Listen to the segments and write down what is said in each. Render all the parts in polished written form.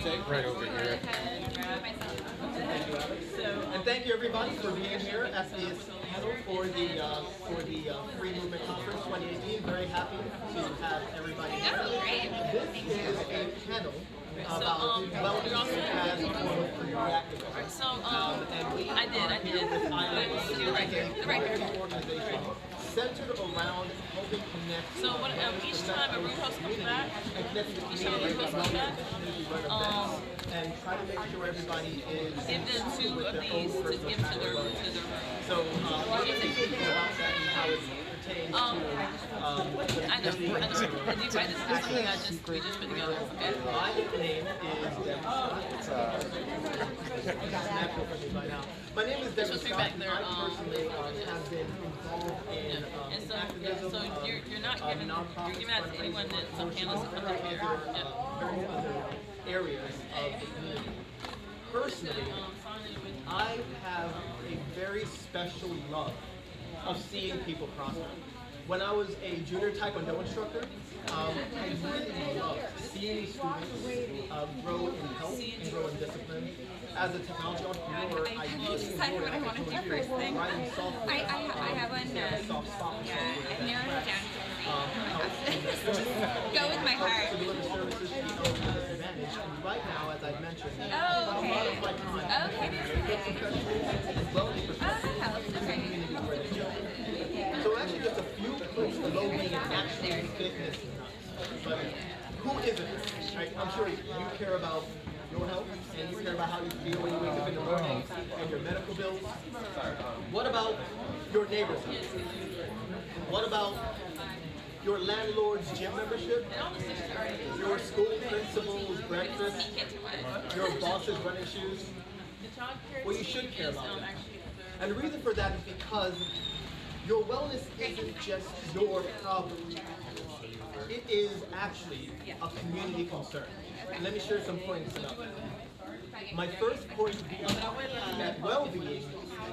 Right over here. And thank you everybody for being here at this panel for the Free Movement Conference 2018. Very happy to have everybody here. This is a panel about wellness as a form of career activism. And we I did. with IOS, The record. organization centered around helping connect. So what, each time a root host comes back, each time a root host comes back, and try to make sure everybody is give them two of these to give to their room. So what do you think about that and how it pertains to I know. Did you write this? Actually, we just put together. Okay. my name is natural for me by now. My name is Devin Scott. back there, I personally have been involved in And so, activism. so you're not giving that to anyone that some panelists have put together. various other areas of the community. Personally, I have a very special love of seeing people prosper. When I was a junior Taekwondo instructor, I really loved seeing students grow in health and grow in discipline. As a technology entrepreneur, I really decided what I want to do first thing. writing software. I have one. A soft spot. I've narrowed it down to three. Go with my heart. To deliver services to the elderly disadvantaged. And right now, as I've mentioned, Oh, a lot okay. of my time Okay. is wellness Oh, that helps. Okay. So actually just a few clips of well-being and actually fitness and nuts. But who isn't? Right? I'm sure you care about your health and you care about how you feel when you wake up in the morning and your medical bills. What about your neighbor's health? What about your landlord's gym membership? Your school principal's breakfast? Your boss's running shoes? Well, you should care about that. And the reason for that is because your wellness isn't just your problem. It is actually a community concern. And let me share some points about that. My first point being that well-being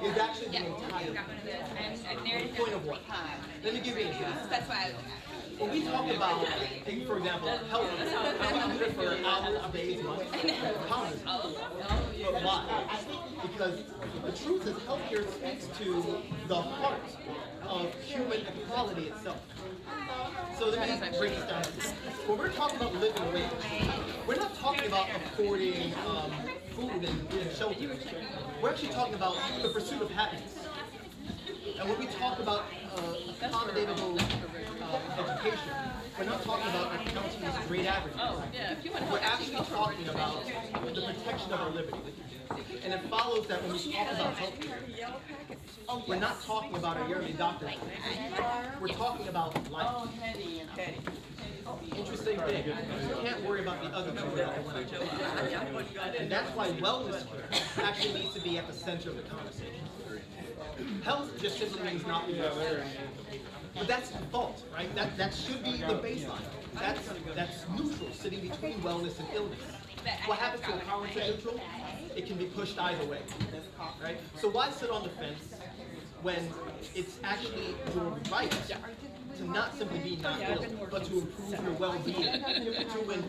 is actually the entire point of what? Let me give you an example. That's why I was asking. When we talk about, take for example, health, we can do it for hours, days, months, countless. But why? Because the truth is healthcare speaks to the heart of human equality itself. So let me break this down. When we're talking about living wage, we're not talking about affording food and shelter. We're actually talking about the pursuit of happiness. And when we talk about accommodatable education, we're not talking about accounting as grade average. We're actually talking about the protection of our liberty. And it follows that when we talk about healthcare, we're not talking about a yearly doctor's visit. We're talking about life. Interesting thing, you can't worry about the other two. And that's why wellness care actually needs to be at the center of the conversation. Health just simply means not being ill. But that's the default, right? That should be the baseline. That's neutral, sitting between wellness and illness. What happens to a power to neutral? It can be pushed either way, right? So why sit on the fence when it's actually your right to not simply be not ill, but to improve your well-being, to improve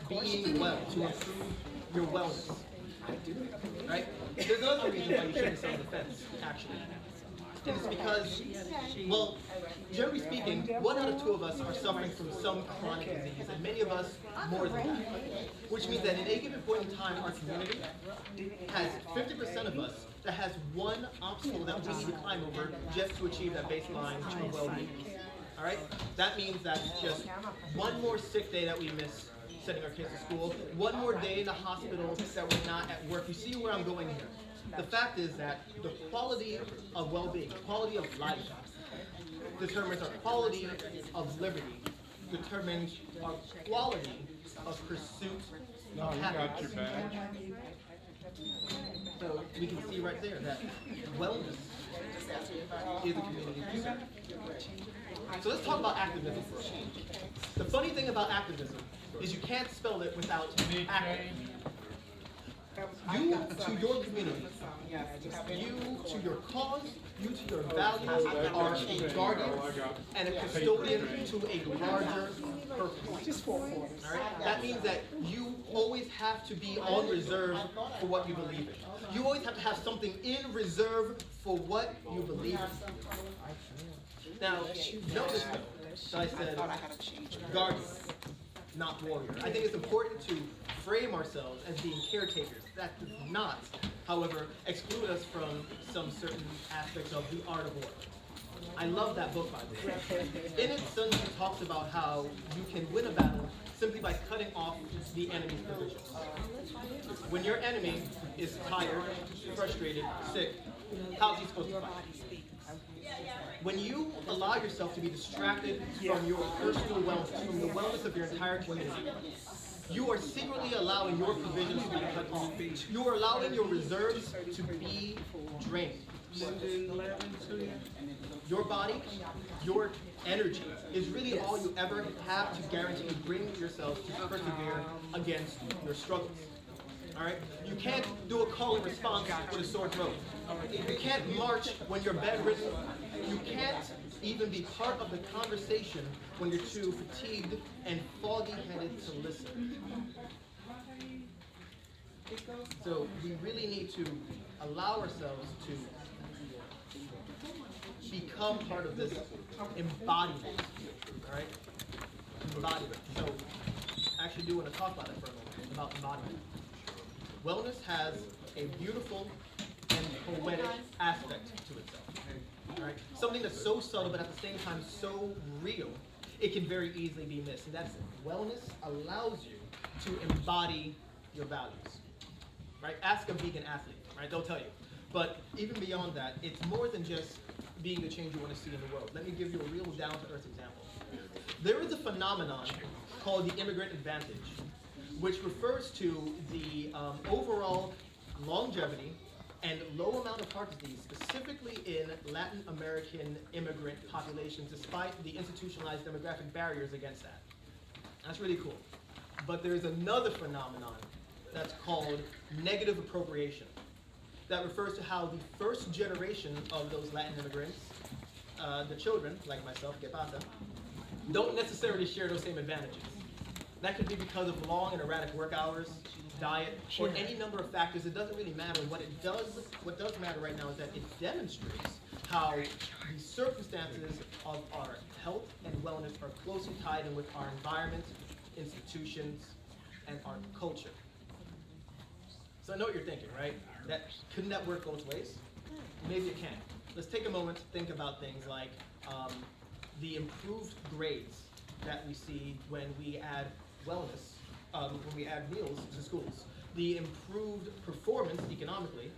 being well, to improve your wellness, right? There's another reason why you shouldn't sit on the fence, actually. It's because, well, generally speaking, 1 out of 2 of us are suffering from some chronic disease, and many of us more than that. Which means that at any given point in time, our community has 50% of us that has one obstacle that we need to climb over just to achieve that baseline of well-being. All right? That means that just one more sick day that we miss sending our kids to school, one more day in the hospital that we're not at work. You see where I'm going here? The fact is that the quality of well-being, quality of life, determines our quality of liberty, determines our quality of pursuit of happiness. So we can see right there that wellness is a community concern. So let's talk about activism for a moment. The funny thing about activism is you can't spell it without active. You to your community, you to your cause, you to your values are a guardian and a custodian to a larger purpose. All right? That means that you always have to be on reserve for what you believe in. You always have to have something in reserve for what you believe in. Now, notice though, that I said guardian, not warrior. I think it's important to frame ourselves as being caretakers. That does not, however, exclude us from some certain aspects of the art of war. I love that book, by the way. In it, Sun Tzu talks about how you can win a battle simply by cutting off the enemy's provisions. When your enemy is tired, frustrated, sick, how's he supposed to fight? When you allow yourself to be distracted from your personal wellness, from the wellness of your entire community, you are secretly allowing your provisions to be cut off. You are allowing your reserves to be drained. Your body, your energy is really all you ever have to guarantee bring yourself to persevere against your struggles. All right? You can't do a call and response with a sore throat. You can't march when you're bedridden. You can't even be part of the conversation when you're too fatigued and foggy-headed to listen. So we really need to allow ourselves to become part of this embodiment, all right? Embodiment. So I actually do want to talk about it for a moment, about embodiment. Wellness has a beautiful and poetic aspect to itself. All right? Something that's so subtle, but at the same time so real, it can very easily be missed. And that's it. Wellness allows you to embody your values. Right? Ask a vegan athlete, right? They'll tell you. But even beyond that, it's more than just being the change you want to see in the world. Let me give you a real down-to-earth example. There is a phenomenon called the immigrant advantage, which refers to the overall longevity and low amount of heart disease, specifically in Latin American immigrant populations, despite the institutionalized demographic barriers against that. That's really cool. But there's another phenomenon that's called negative appropriation. That refers to how the first generation of those Latin immigrants, the children, like myself, que pasa, don't necessarily share those same advantages. That could be because of long and erratic work hours, diet, or any number of factors. It doesn't really matter. What does matter right now is that it demonstrates how the circumstances of our health and wellness are closely tied in with our environment, institutions, and our culture. So I know what you're thinking, right? Couldn't that work both ways? Maybe it can. Let's take a moment to think about things like the improved grades that we see when we add wellness, when we add meals to schools. The improved performance economically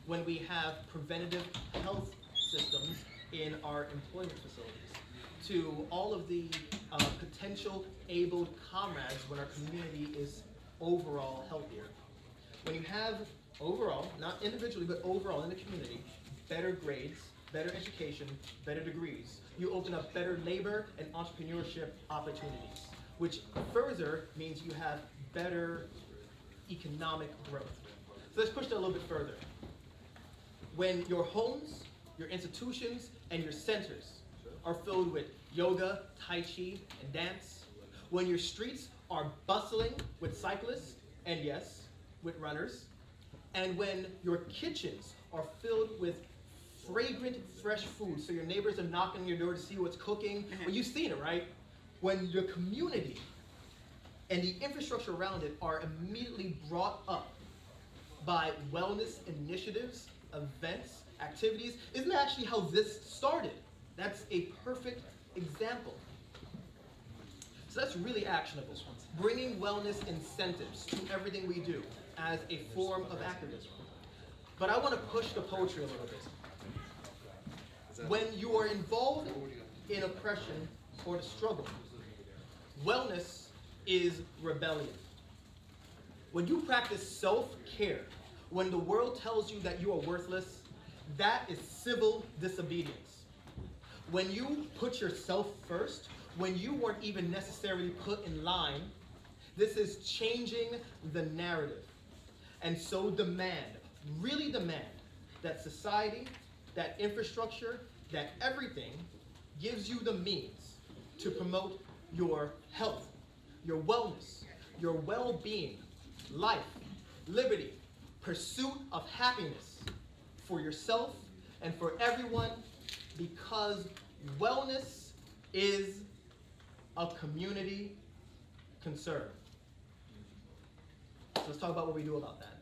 when we have preventative health systems in our employment facilities. To all of the potential abled comrades when our community is overall healthier. When you have overall, not individually, but overall in the community, better grades, better education, better degrees, you open up better labor and entrepreneurship opportunities, which further means you have better economic growth. So let's push that a little bit further. When your homes, your institutions, and your centers are filled with yoga, tai chi, and dance, when your streets are bustling with cyclists, and yes, with runners, and when your kitchens are filled with fragrant, fresh food, so your neighbors are knocking on your door to see what's cooking. Well, you've seen it, right? When your community and the infrastructure around it are immediately brought up by wellness initiatives, events, activities. Isn't that actually how this started? That's a perfect example. So that's really actionable. Bringing wellness incentives to everything we do as a form of activism. But I want to push the poetry a little bit. When you are involved in oppression or the struggle, wellness is rebellion. When you practice self-care, when the world tells you that you are worthless, that is civil disobedience. When you put yourself first, when you weren't even necessarily put in line, this is changing the narrative. And so really demand, that society, that infrastructure, that everything gives you the means to promote your health, your wellness, your well-being, life, liberty, pursuit of happiness for yourself and for everyone, because wellness is a community concern. So let's talk about what we do about that.